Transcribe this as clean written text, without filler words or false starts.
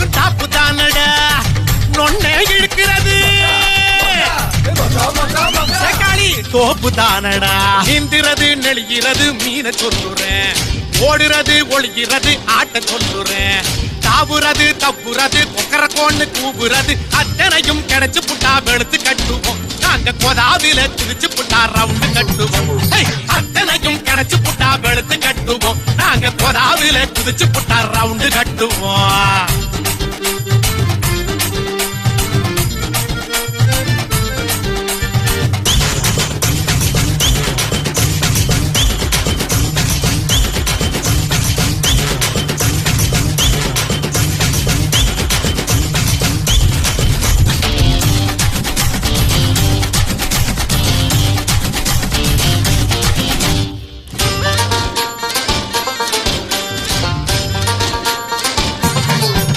போகும் டாப்பு தானடா நொன்னே இழுக்கிறது தோப்பு தானடா நீந்திரது நெளிகிறது மீன சொல்லுறேன் ஓடுறது ஒளிகிறது ஆட்ட சொல்லுறேன் தாவுறது தப்புறது கொக்கர கோன்னு கூவுறது அத்தனையும் கிடைச்சு புட்டா வெளுத்து கட்டுவோம் நாங்க கொதாவில திரிச்சு புட்டா ரவுண்டு கட்டுவோம் அத்தனையும் கிடைச்சு புட்டா வெளுத்து கட்டுவோம் நாங்க கொதாவில குதிச்சு புட்டா ரவுண்டு கட்டுவோம்